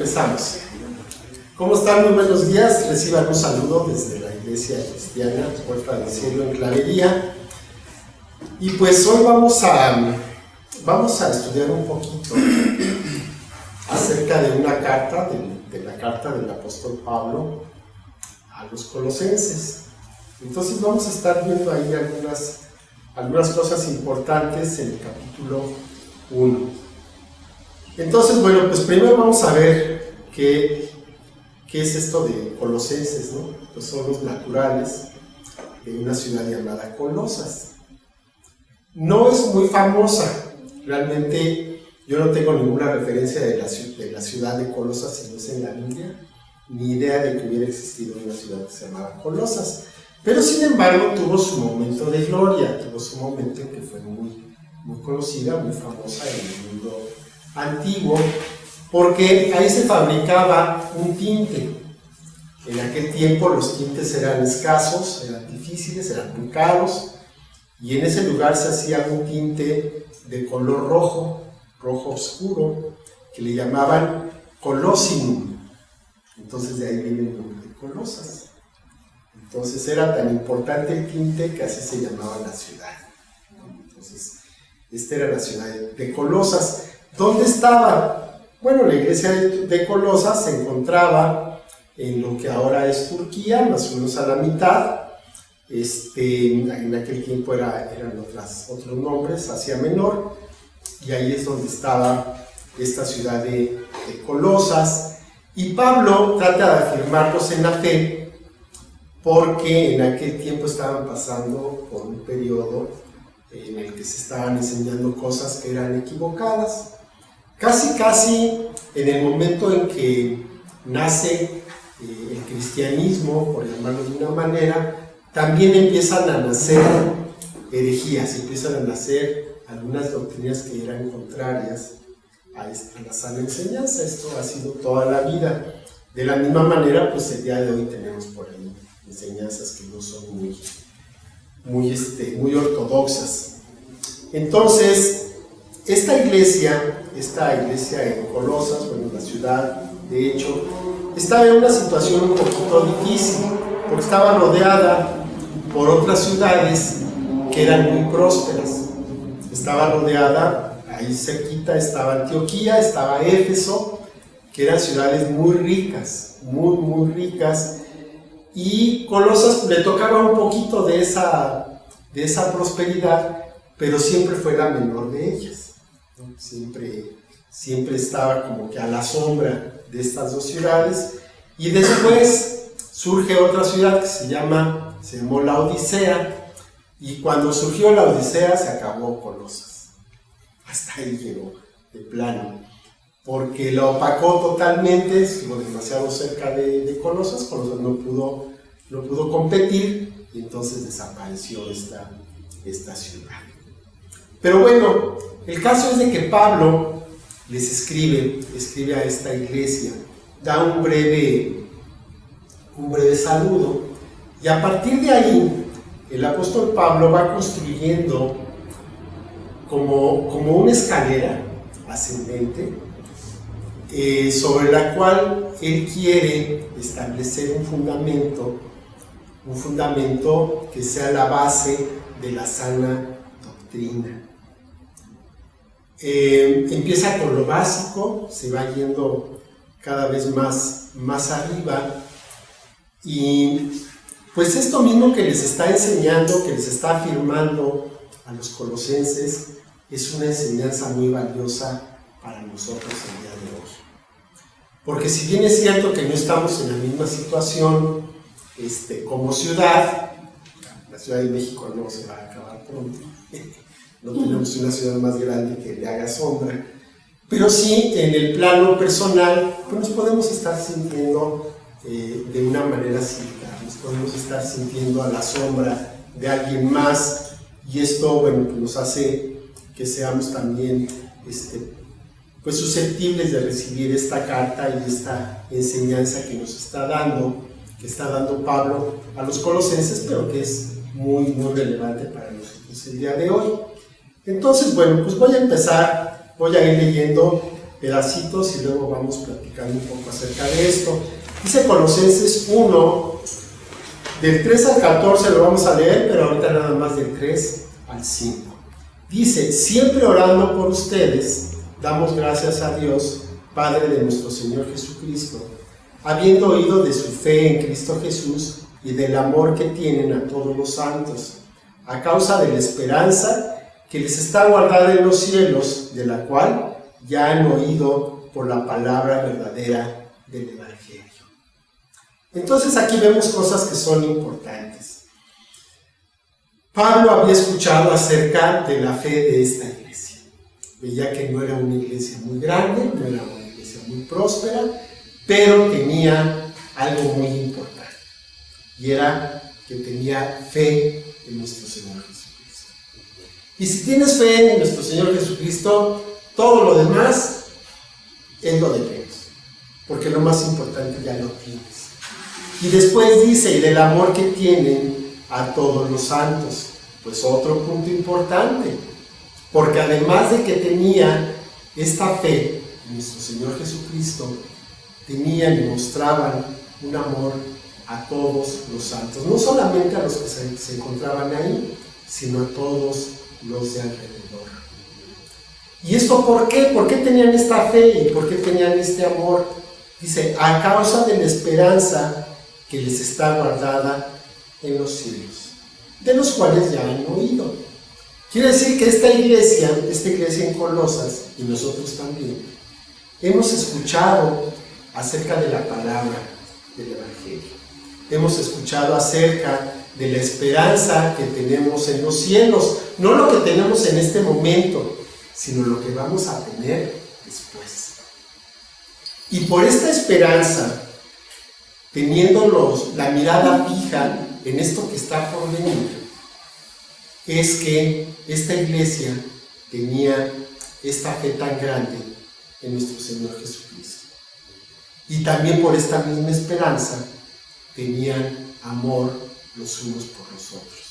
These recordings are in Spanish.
Empezamos. ¿Cómo están? Muy buenos días. Reciban un saludo desde la Iglesia Cristiana Puerta del Cielo en Clavería. Y pues hoy vamos a estudiar un poquito acerca de una carta, de la carta del apóstol Pablo a los colosenses. Entonces vamos a estar viendo ahí algunas cosas importantes en el capítulo 1. Entonces, bueno, pues primero vamos a ver qué es esto de Colosenses, ¿no? Pues son los naturales de una ciudad llamada Colosas. No es muy famosa, realmente yo no tengo ninguna referencia de la ciudad de Colosas, si no es en la Biblia, ni idea de que hubiera existido una ciudad que se llamaba Colosas. Pero sin embargo tuvo su momento de gloria, tuvo su momento en que fue muy conocida, muy famosa en el mundo antiguo, porque ahí se fabricaba un tinte. En aquel tiempo los tintes eran escasos, eran difíciles, eran muy caros, y en ese lugar se hacía un tinte de color rojo oscuro, que le llamaban colosinum. Entonces de ahí viene el nombre de Colosas. Entonces era tan importante el tinte que así se llamaba la ciudad. Entonces, esta era la ciudad de Colosas. ¿Dónde estaba? Bueno, la iglesia de Colosas se encontraba en lo que ahora es Turquía, más o menos a la mitad. En aquel tiempo eran otros nombres, Asia Menor, y ahí es donde estaba esta ciudad de Colosas. Y Pablo trata de afirmarlos en la fe, porque en aquel tiempo estaban pasando por un periodo en el que se estaban enseñando cosas que eran equivocadas. Casi en el momento en que nace el cristianismo, por llamarlo de una manera, también empiezan a nacer herejías, empiezan a nacer algunas doctrinas que eran contrarias a la sana enseñanza. Esto ha sido toda la vida. De la misma manera, pues el día de hoy tenemos por ahí enseñanzas que no son muy ortodoxas. Entonces, esta iglesia en Colosas, bueno, la ciudad, de hecho, estaba en una situación un poquito difícil, porque estaba rodeada por otras ciudades que eran muy prósperas. Estaba rodeada, ahí cerquita estaba Antioquía, estaba Éfeso, que eran ciudades muy ricas, muy ricas, y Colosas le tocaba un poquito de esa prosperidad, pero siempre fue la menor de ellas. Siempre estaba como que a la sombra de estas dos ciudades, y después surge otra ciudad que se llamó la Odisea, y cuando surgió la Odisea se acabó Colosas. Hasta ahí llegó, de plano, porque la opacó totalmente, estuvo demasiado cerca de Colosas. Colosas no pudo competir, y entonces desapareció esta ciudad. Pero bueno, el caso es de que Pablo les escribe a esta iglesia, da un breve saludo, y a partir de ahí el apóstol Pablo va construyendo como una escalera ascendente, sobre la cual él quiere establecer un fundamento que sea la base de la sana doctrina. Empieza con lo básico, se va yendo cada vez más arriba, y pues esto mismo que les está enseñando, que les está afirmando a los colosenses, es una enseñanza muy valiosa para nosotros el día de hoy. Porque si bien es cierto que no estamos en la misma situación como ciudad, la Ciudad de México no se va a acabar pronto, no tenemos una ciudad más grande que le haga sombra, pero sí en el plano personal pues nos podemos estar sintiendo de una manera similar, nos podemos estar sintiendo a la sombra de alguien más, y esto, bueno, pues nos hace que seamos también pues susceptibles de recibir esta carta y esta enseñanza que nos está dando Pablo a los colosenses, pero que es muy relevante para nosotros el día de hoy. Entonces, bueno, pues voy a ir leyendo pedacitos y luego vamos platicando un poco acerca de esto. Dice Colosenses 1, del 3 al 14 lo vamos a leer, pero ahorita nada más del 3 al 5. Dice: siempre orando por ustedes, damos gracias a Dios, Padre de nuestro Señor Jesucristo, habiendo oído de su fe en Cristo Jesús y del amor que tienen a todos los santos, a causa de la esperanza que les está guardada en los cielos, de la cual ya han oído por la palabra verdadera del Evangelio. Entonces aquí vemos cosas que son importantes. Pablo había escuchado acerca de la fe de esta iglesia. Veía que no era una iglesia muy grande, no era una iglesia muy próspera, pero tenía algo muy importante, y era que tenía fe en nuestro Señor Jesucristo. Y si tienes fe en nuestro Señor Jesucristo, todo lo demás es lo de menos, porque lo más importante ya lo tienes. Y después dice: y del amor que tienen a todos los santos. Pues otro punto importante, porque además de que tenía esta fe en nuestro Señor Jesucristo, tenían y mostraban un amor a todos los santos, no solamente a los que se encontraban ahí, sino a todos los de alrededor. ¿Y esto por qué? ¿Por qué tenían esta fe y por qué tenían este amor? Dice: a causa de la esperanza que les está guardada en los cielos, de los cuales ya han oído. Quiere decir que esta iglesia en Colosas, y nosotros también, hemos escuchado acerca de la palabra del Evangelio. Hemos escuchado acerca de la esperanza que tenemos en los cielos, no lo que tenemos en este momento, sino lo que vamos a tener después. Y por esta esperanza, teniendo la mirada fija en esto que está por venir, es que esta iglesia tenía esta fe tan grande en nuestro Señor Jesucristo. Y también por esta misma esperanza tenían amor los unos por los otros.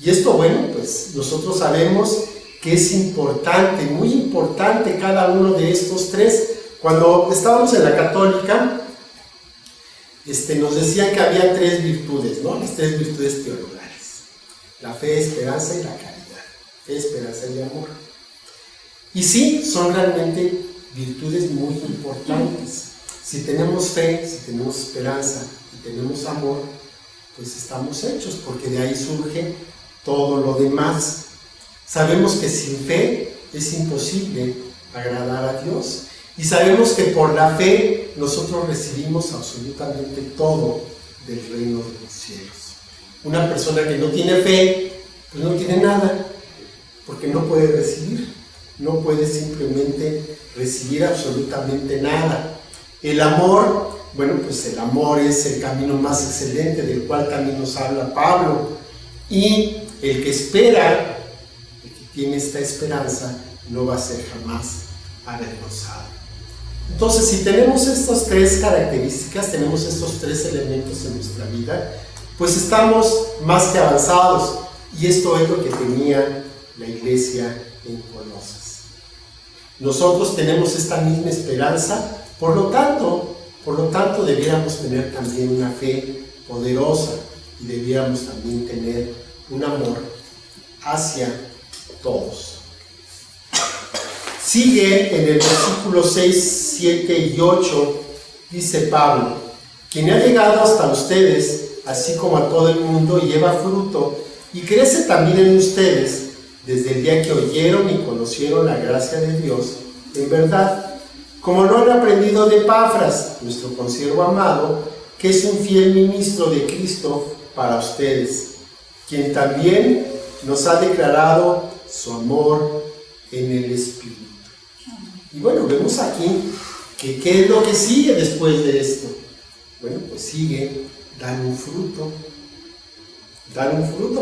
Y esto, bueno, pues nosotros sabemos que es importante, muy importante cada uno de estos tres. Cuando estábamos en la católica, nos decían que había tres virtudes, ¿no? Las tres virtudes teologales: la fe, esperanza y la caridad. Fe, esperanza y amor. Y sí, son realmente virtudes muy importantes. Si tenemos fe, si tenemos esperanza y tenemos amor, pues estamos hechos, porque de ahí surge todo lo demás. Sabemos que sin fe es imposible agradar a Dios. Y sabemos que por la fe nosotros recibimos absolutamente todo del reino de los cielos. Una persona que no tiene fe, pues no tiene nada, porque no puede recibir, no puede simplemente recibir absolutamente nada. El amor, bueno, pues el amor es el camino más excelente, del cual también nos habla Pablo. Y el que espera, el que tiene esta esperanza, no va a ser jamás avergonzado. Entonces, si tenemos estas tres características, tenemos estos tres elementos en nuestra vida, pues estamos más que avanzados. Y esto es lo que tenía la iglesia en Colosas. Nosotros tenemos esta misma esperanza, por lo tanto debiéramos tener también una fe poderosa y debiéramos también tener un amor hacia todos. Sigue en el versículo 6, 7 y 8, dice Pablo: quien ha llegado hasta ustedes, así como a todo el mundo, y lleva fruto, y crece también en ustedes, desde el día que oyeron y conocieron la gracia de Dios, en verdad, como lo han aprendido de Epafras, nuestro consiervo amado, que es un fiel ministro de Cristo para ustedes, quien también nos ha declarado su amor en el Espíritu. Y bueno, vemos aquí que ¿qué es lo que sigue después de esto? Bueno, pues sigue dar un fruto,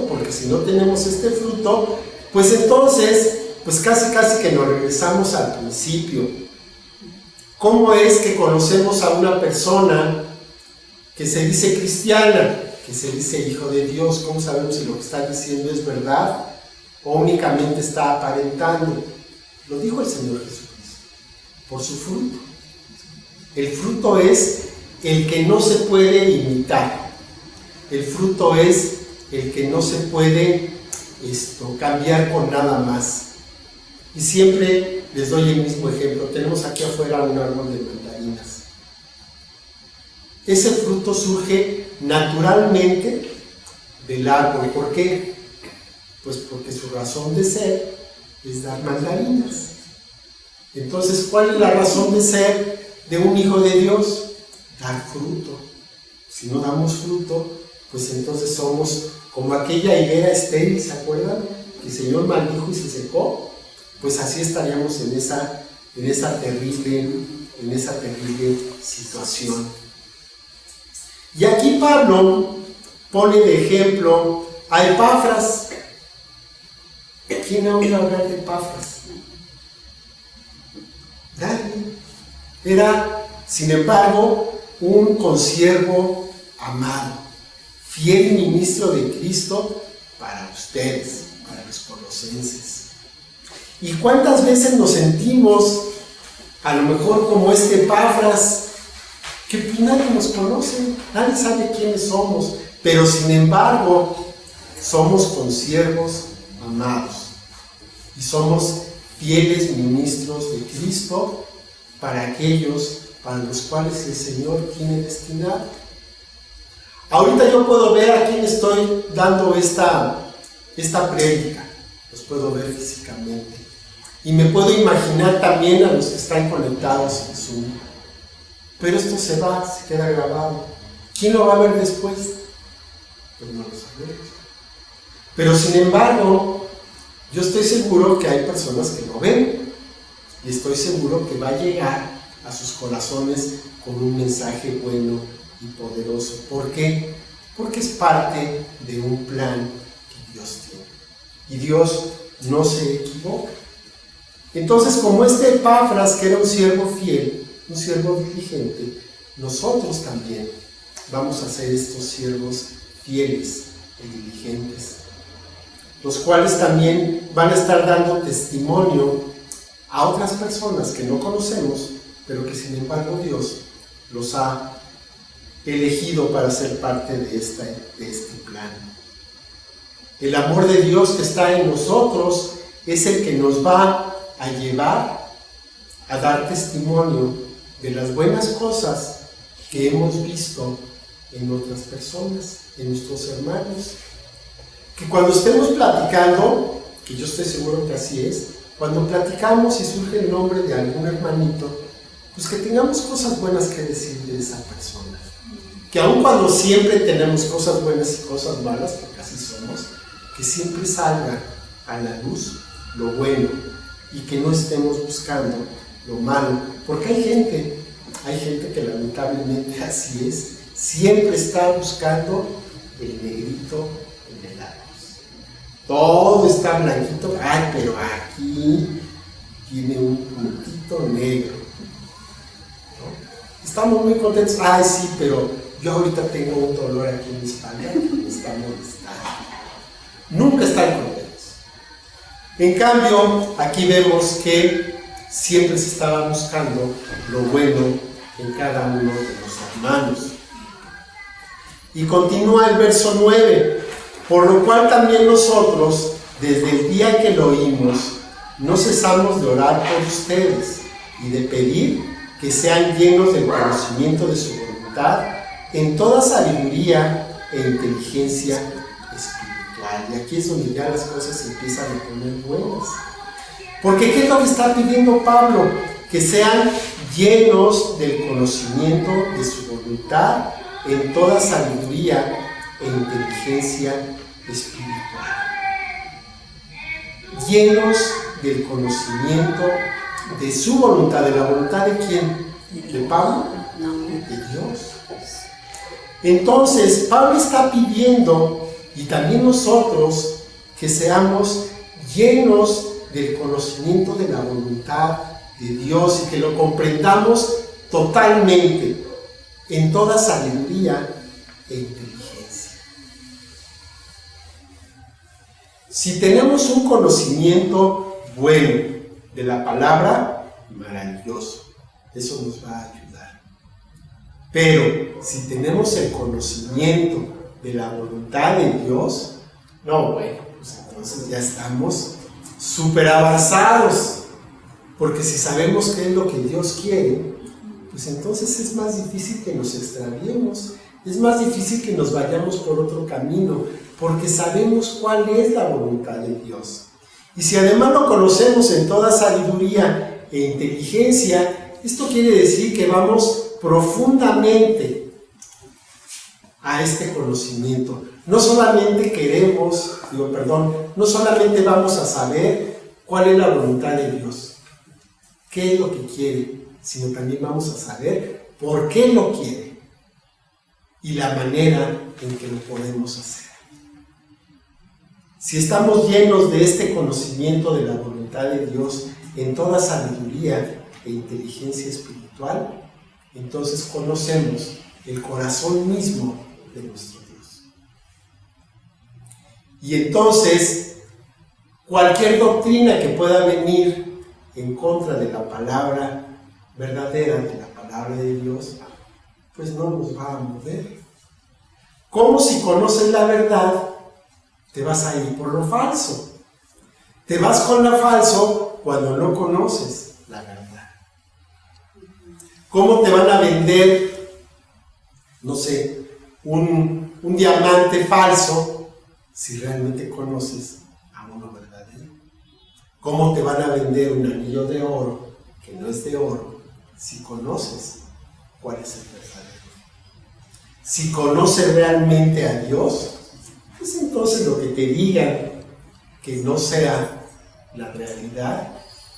porque si no tenemos este fruto, pues entonces, pues casi que nos regresamos al principio. ¿Cómo es que conocemos a una persona que se dice cristiana, que se dice hijo de Dios? ¿Cómo sabemos si lo que está diciendo es verdad o únicamente está aparentando? Lo dijo el Señor Jesucristo. Por su fruto. El fruto es el que no se puede imitar. El fruto es el que no se puede cambiar con nada más. Y siempre les doy el mismo ejemplo. Tenemos aquí afuera un árbol de mandarinas. Ese fruto surge naturalmente del árbol. ¿Por qué? Pues porque su razón de ser es dar mandarinas. Entonces, ¿cuál es la razón de ser de un hijo de Dios? Dar fruto. Si no damos fruto, pues entonces somos como aquella higuera estéril, ¿se acuerdan? Que el Señor maldijo y se secó. Pues así estaríamos en esa terrible situación. Y aquí Pablo pone de ejemplo a Epafras. ¿Quién ha oído hablar de Epafras? Nadie. Era, sin embargo, un consiervo amado, fiel ministro de Cristo para ustedes, para los colosenses. ¿Y cuántas veces nos sentimos, a lo mejor como Epafras, que pues nadie nos conoce, nadie sabe quiénes somos, pero sin embargo somos consiervos amados y somos fieles ministros de Cristo para aquellos para los cuales el Señor tiene destinado? Ahorita yo puedo ver a quién estoy dando esta prédica, los puedo ver físicamente. Y me puedo imaginar también a los que están conectados en Zoom. Pero esto se va, se queda grabado. ¿Quién lo va a ver después? Pues no lo sabemos. Pero sin embargo, yo estoy seguro que hay personas que lo ven. Y estoy seguro que va a llegar a sus corazones con un mensaje bueno y poderoso. ¿Por qué? Porque es parte de un plan que Dios tiene. Y Dios no se equivoca. Entonces, como Epafras, que era un siervo fiel, un siervo diligente, nosotros también vamos a ser estos siervos fieles y diligentes, los cuales también van a estar dando testimonio a otras personas que no conocemos, pero que sin embargo Dios los ha elegido para ser parte de este plan. El amor de Dios que está en nosotros es el que nos va a llevar a dar testimonio de las buenas cosas que hemos visto en otras personas, en nuestros hermanos. Que cuando estemos platicando, que yo estoy seguro que así es, cuando platicamos y surge el nombre de algún hermanito, pues que tengamos cosas buenas que decir de esa persona. Que aun cuando siempre tenemos cosas buenas y cosas malas, porque así somos, que siempre salga a la luz lo bueno y que no estemos buscando lo malo. Porque hay gente que lamentablemente así es, siempre está buscando el negrito en el arroz. Todo está blanquito, ay, pero aquí tiene un puntito negro, ¿no? Estamos muy contentos, ay, sí, pero yo ahorita tengo un dolor aquí en mi espalda que me está molestando. Nunca están contentos. En cambio, aquí vemos que siempre se estaba buscando lo bueno en cada uno de los hermanos. Y continúa el verso 9, por lo cual también nosotros, desde el día que lo oímos, no cesamos de orar por ustedes y de pedir que sean llenos del conocimiento de su voluntad en toda sabiduría e inteligencia espiritual. Y aquí es donde ya las cosas se empiezan a poner buenas. Porque ¿qué es lo que está pidiendo Pablo? Que sean llenos del conocimiento de su voluntad en toda sabiduría e inteligencia espiritual. Llenos del conocimiento de su voluntad. ¿De la voluntad de quién? ¿De Pablo? No. De Dios. Entonces, Pablo está pidiendo, y también nosotros, que seamos llenos del conocimiento de la voluntad de Dios y que lo comprendamos totalmente en toda sabiduría e inteligencia. Si tenemos un conocimiento bueno de la palabra, maravilloso. Eso nos va a ayudar. Pero si tenemos el conocimiento de la voluntad de Dios, no, bueno, pues entonces ya estamos súper avanzados. Porque si sabemos qué es lo que Dios quiere, pues entonces es más difícil que nos extraviemos. Es más difícil que nos vayamos por otro camino, porque sabemos cuál es la voluntad de Dios. Y si además lo conocemos en toda sabiduría e inteligencia, esto quiere decir que vamos profundamente a este conocimiento. No solamente no solamente vamos a saber cuál es la voluntad de Dios, qué es lo que quiere, sino también vamos a saber por qué lo quiere y la manera en que lo podemos hacer. Si estamos llenos de este conocimiento de la voluntad de Dios en toda sabiduría e inteligencia espiritual, entonces conocemos el corazón mismo de nuestro Dios. Y entonces, cualquier doctrina que pueda venir en contra de la palabra verdadera, de la palabra de Dios, pues no nos va a mover. Como si conoces la verdad, te vas a ir por lo falso. Te vas con lo falso cuando no conoces la verdad. ¿Cómo te van a vender, no sé, un diamante falso si realmente conoces a uno verdadero? ¿Cómo te van a vender un anillo de oro que no es de oro si conoces cuál es el verdadero? Si conoces realmente a Dios, pues entonces lo que te digan que no sea la realidad,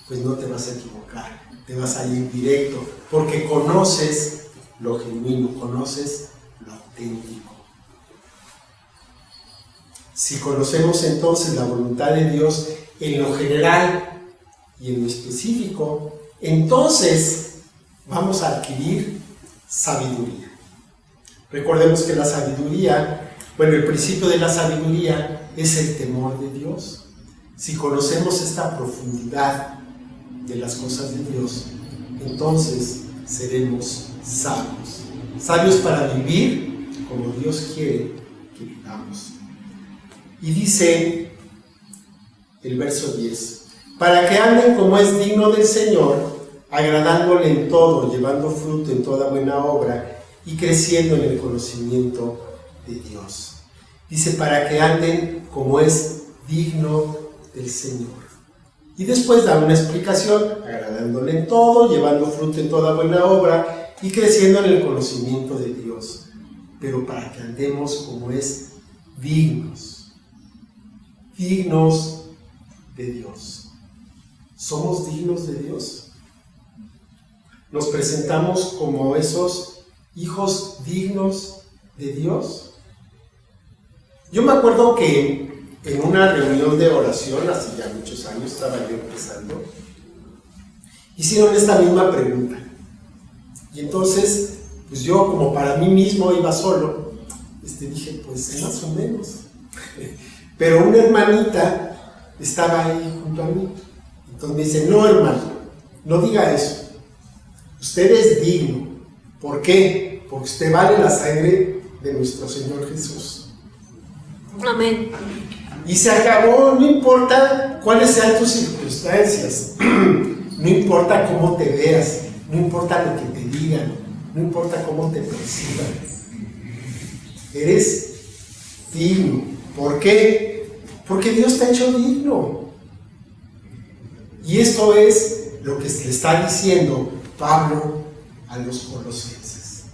pues no te vas a equivocar, te vas a ir directo, porque conoces lo genuino, conoces lo auténtico. Si conocemos entonces la voluntad de Dios en lo general y en lo específico, entonces vamos a adquirir sabiduría. Recordemos que la sabiduría, el principio de la sabiduría es el temor de Dios. Si conocemos esta profundidad de las cosas de Dios, entonces seremos sabios. Sabios para vivir como Dios quiere que vivamos. Y dice el verso 10, para que anden como es digno del Señor, agradándole en todo, llevando fruto en toda buena obra y creciendo en el conocimiento de Dios. Dice, para que anden como es digno del Señor. Y después da una explicación, agradándole en todo, llevando fruto en toda buena obra y creciendo en el conocimiento de Dios. Pero para que andemos como es dignos de Dios. ¿Somos dignos de Dios? ¿Nos presentamos como esos hijos dignos de Dios? Yo me acuerdo que en una reunión de oración, hace ya muchos años, estaba yo empezando, hicieron esta misma pregunta. Y entonces, pues yo como para mí mismo iba solo, dije, pues más o menos. Pero una hermanita estaba ahí junto a mí. Entonces me dice, no hermano, no diga eso. Usted es digno. ¿Por qué? Porque usted vale la sangre de nuestro Señor Jesús. Amén. Y se acabó, no importa cuáles sean tus circunstancias, no importa cómo te veas, no importa lo que te digan, no importa cómo te perciban. Eres digno. ¿Por qué? Porque Dios te ha hecho digno. Y esto es lo que le está diciendo Pablo a los colosenses.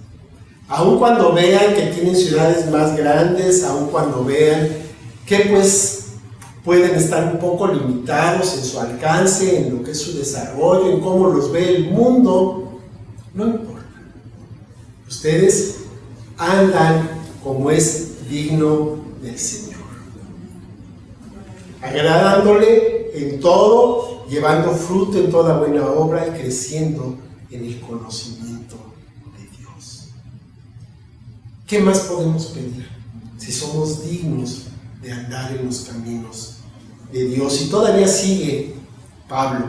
Aun cuando vean que tienen ciudades más grandes, aun cuando vean que pues pueden estar un poco limitados en su alcance, en lo que es su desarrollo, en cómo los ve el mundo, no importa. Ustedes andan como es digno del Señor, agradándole en todo, llevando fruto en toda buena obra y creciendo en el conocimiento de Dios. ¿Qué más podemos pedir si somos dignos de andar en los caminos de Dios? Y todavía sigue Pablo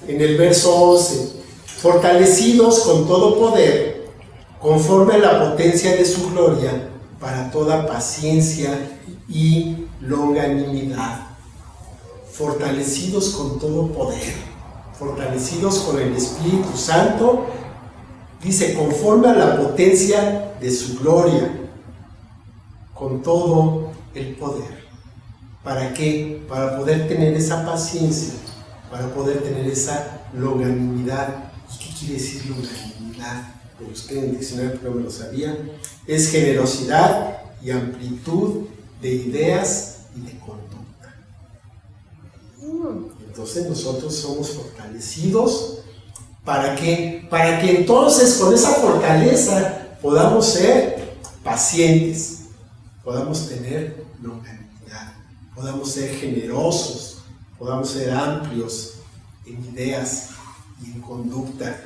en el verso 11, fortalecidos con todo poder, conforme a la potencia de su gloria, para toda paciencia y longanimidad. Fortalecidos con todo poder, fortalecidos con el Espíritu Santo, dice, conforme a la potencia de su gloria, con todo el poder. ¿Para qué? Para poder tener esa paciencia, para poder tener esa longanimidad. ¿Y qué quiere decir longanimidad? Lo busqué en el diccionario, pero no me lo sabía. Es generosidad y amplitud de ideas y de conducta. Entonces nosotros somos fortalecidos. ¿Para qué? Para que entonces con esa fortaleza podamos ser pacientes, podamos tener longanimidad, podamos ser generosos, podamos ser amplios en ideas y en conducta.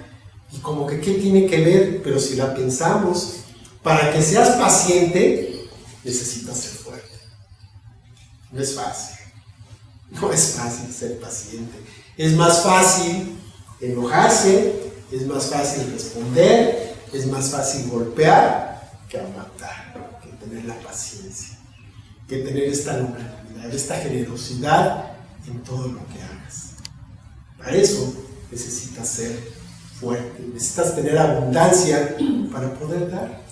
Y como que ¿qué tiene que ver? Pero si la pensamos, para que seas paciente necesitas ser fuerte. No es fácil. No es fácil ser paciente. Es más fácil enojarse, es más fácil responder, es más fácil golpear que aguantar, que tener la paciencia, que tener esta longanimidad, esta generosidad en todo lo que hagas. Para eso necesitas ser fuerte, necesitas tener abundancia para poder dar.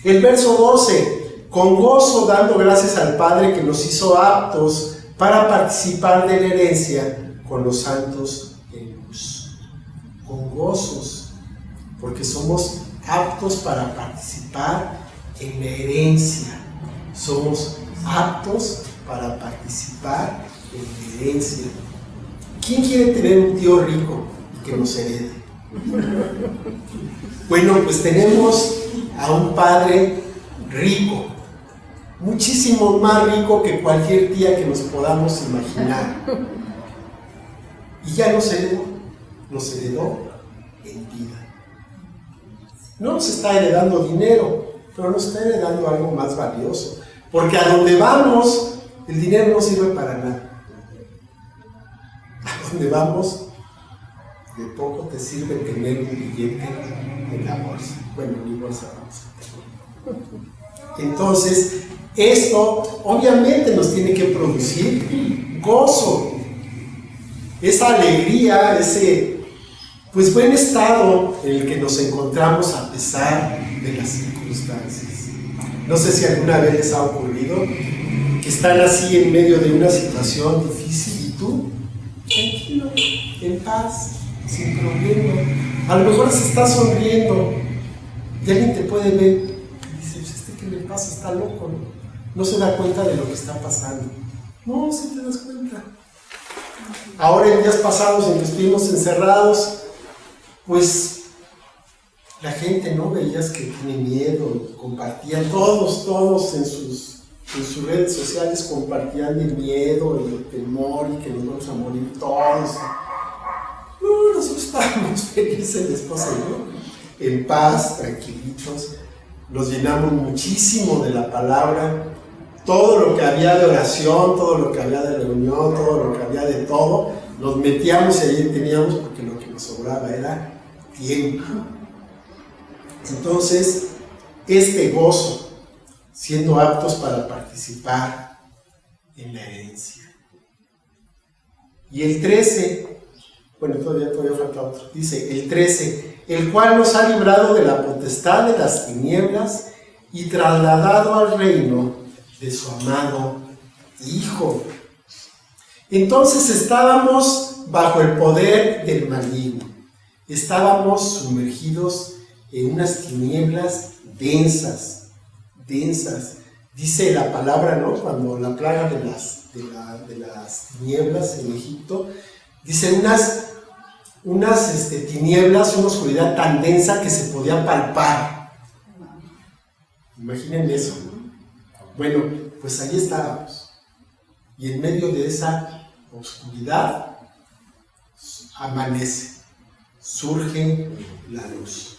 El verso 12, con gozo dando gracias al Padre que nos hizo aptos para participar de la herencia con los santos en luz. Con gozos, porque somos aptos para participar en la herencia. Somos aptos para participar en la herencia. ¿Quién quiere tener un tío rico y que nos herede? Bueno, pues tenemos a un padre rico, muchísimo más rico que cualquier tía que nos podamos imaginar. Y ya nos heredó en vida. No nos está heredando dinero, pero nos está heredando algo más valioso. Porque a donde vamos, el dinero no sirve para nada. A donde vamos, de poco te sirve tener un billete en la bolsa. Bueno, mi bolsa vamos a tener. Entonces, esto obviamente nos tiene que producir gozo, esa alegría, ese buen estado en el que nos encontramos a pesar de las circunstancias. No sé si alguna vez les ha ocurrido que están así en medio de una situación difícil y tú, tranquilo, en paz, sin problema. A lo mejor se está sonriendo y alguien te puede ver y dice, ¿qué le pasa? Está loco, ¿no? No se da cuenta de lo que está pasando. No, sí te das cuenta. Ahora en días pasados en que estuvimos encerrados, pues la gente, ¿no? Veías que tiene miedo, compartían todos en sus redes sociales, compartían el miedo, el temor y que nos vamos a morir todos. No, nosotros estábamos felices, la esposa y yo, en paz, tranquilitos, nos llenamos muchísimo de la palabra. Todo lo que había de oración, todo lo que había de reunión, todo lo que había de todo, nos metíamos y ahí teníamos, porque lo que nos sobraba era tiempo. Entonces, este gozo, siendo aptos para participar en la herencia. Y el 13, bueno, todavía falta otro, dice el 13, el cual nos ha librado de la potestad de las tinieblas y trasladado al reino de su amado Hijo. Entonces estábamos bajo el poder del maligno, estábamos sumergidos en unas tinieblas densas, dice la palabra, ¿no? Cuando la plaga de las tinieblas en Egipto, dice unas tinieblas, una oscuridad tan densa que se podía palpar. Imaginen eso, ¿no? Bueno, pues ahí estábamos. Y en medio de esa oscuridad amanece, surge la luz.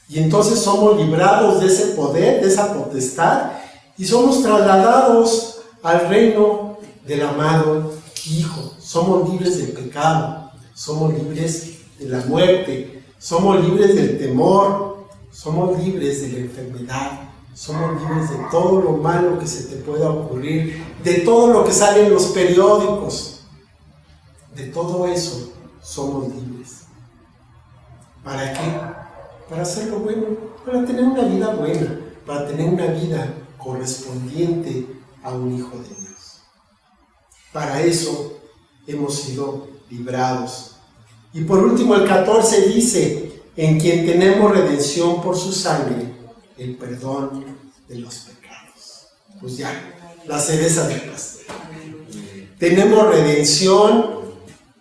Y entonces somos librados de ese poder, de esa potestad, y somos trasladados al reino del amado Hijo, somos libres del pecado, somos libres de la muerte, somos libres del temor, somos libres de la enfermedad, somos libres de todo lo malo que se te pueda ocurrir, de todo lo que sale en los periódicos, de todo eso somos libres. ¿Para qué? Para hacer lo bueno, para tener una vida buena, para tener una vida correspondiente a un hijo de Dios. Para eso hemos sido librados. Y por último el 14 dice, en quien tenemos redención por su sangre, el perdón de los pecados. Pues ya, la cereza del pastel. Tenemos redención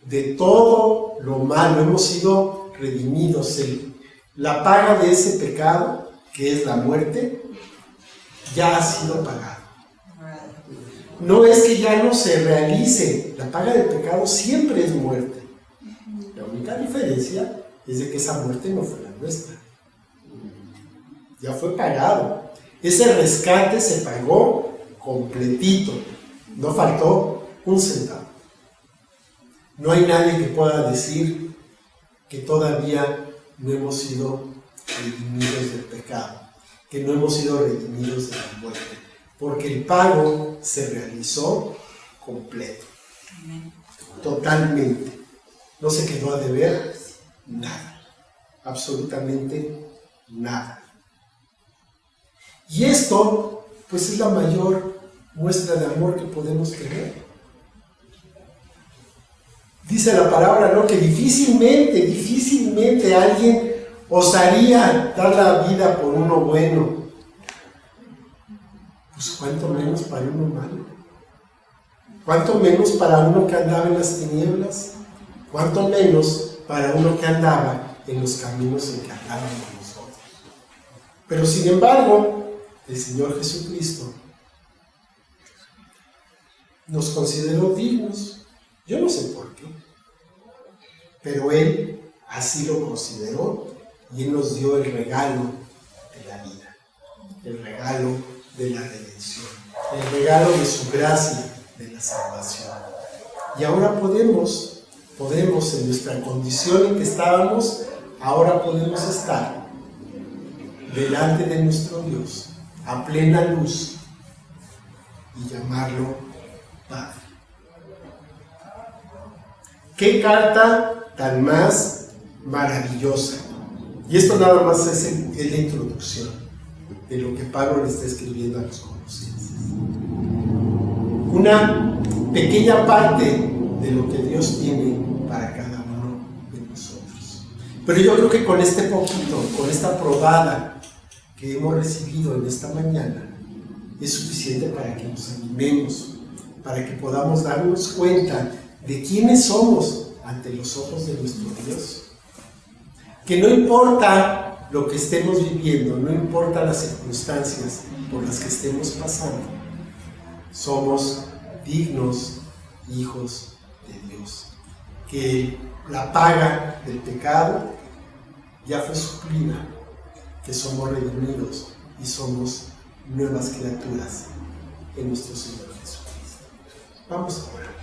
de todo lo malo, hemos sido redimidos. La paga de ese pecado, que es la muerte, ya ha sido pagada. No es que ya no se realice, la paga del pecado siempre es muerte. La única diferencia es de que esa muerte no fue la nuestra. Ya fue pagado. Ese rescate se pagó completito. No faltó un centavo. No hay nadie que pueda decir que todavía no hemos sido redimidos del pecado, que no hemos sido redimidos de la muerte, porque el pago se realizó completo, totalmente. No se quedó a deber nada, absolutamente nada. Y esto, pues, es la mayor muestra de amor que podemos tener. Dice la palabra, ¿no?, que difícilmente alguien osaría dar la vida por uno bueno. Pues cuánto menos para uno malo. Cuánto menos para uno que andaba en las tinieblas. Cuánto menos para uno que andaba en los caminos en que andábamos nosotros. Pero sin embargo, el Señor Jesucristo nos consideró dignos. Yo no sé por qué, pero Él así lo consideró y Él nos dio el regalo de la vida, el regalo de la redención, el regalo de su gracia, de la salvación. Y ahora podemos en nuestra condición en que estábamos, ahora podemos estar delante de nuestro Dios a plena luz y llamarlo Padre. ¡Qué carta tan más maravillosa! Y esto nada más es la introducción de lo que Pablo le está escribiendo a los colosenses. Una pequeña parte de lo que Dios tiene para cada uno de nosotros. Pero yo creo que con este poquito, con esta probada que hemos recibido en esta mañana, es suficiente para que nos animemos, para que podamos darnos cuenta de quiénes somos ante los ojos de nuestro Dios. Que no importa lo que estemos viviendo, no importa las circunstancias por las que estemos pasando, somos dignos hijos de Dios. Que la paga del pecado ya fue suplida, que somos redimidos y somos nuevas criaturas en nuestro Señor Jesucristo. Vamos a orar.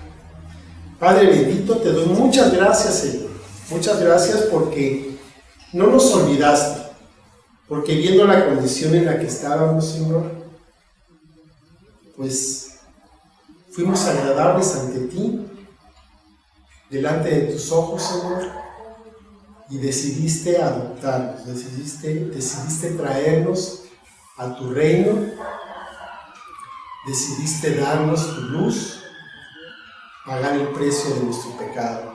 Padre bendito, te doy muchas gracias, Señor. Muchas gracias porque no nos olvidaste, porque viendo la condición en la que estábamos, Señor, pues fuimos agradables ante ti, delante de tus ojos, Señor, y decidiste adoptarnos, decidiste traernos a tu reino, decidiste darnos tu luz, pagar el precio de nuestro pecado.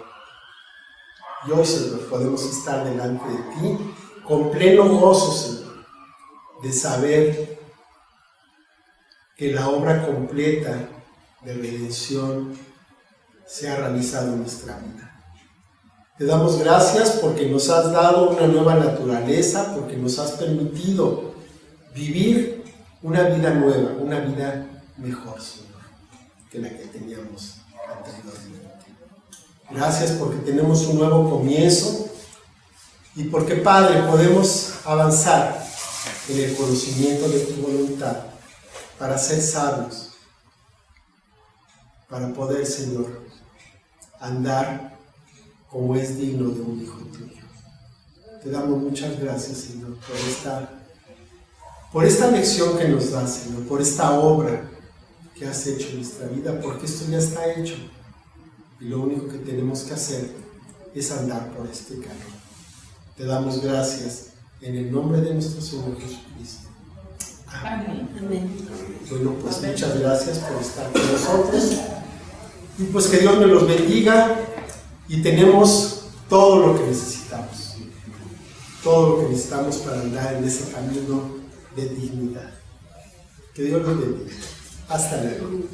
Y hoy, Señor, podemos estar delante de ti con pleno gozo, Señor, de saber que la obra completa de redención se ha realizado en nuestra vida. Te damos gracias porque nos has dado una nueva naturaleza, porque nos has permitido vivir una vida nueva, una vida mejor, Señor, que la que teníamos anteriormente. Gracias porque tenemos un nuevo comienzo y porque, Padre, podemos avanzar en el conocimiento de tu voluntad para ser sabios, para poder, Señor, andar como es digno de un hijo tuyo. Te damos muchas gracias, Señor, por esta lección que nos das, Señor, por esta obra que has hecho en nuestra vida, porque esto ya está hecho. Y lo único que tenemos que hacer es andar por este camino. Te damos gracias en el nombre de nuestro Señor Jesucristo. Amén. Amén. Bueno, pues muchas gracias por estar con nosotros. Y pues que Dios me los bendiga y tenemos todo lo que necesitamos. Todo lo que necesitamos para andar en ese camino de dignidad. Que Dios los bendiga. Hasta luego.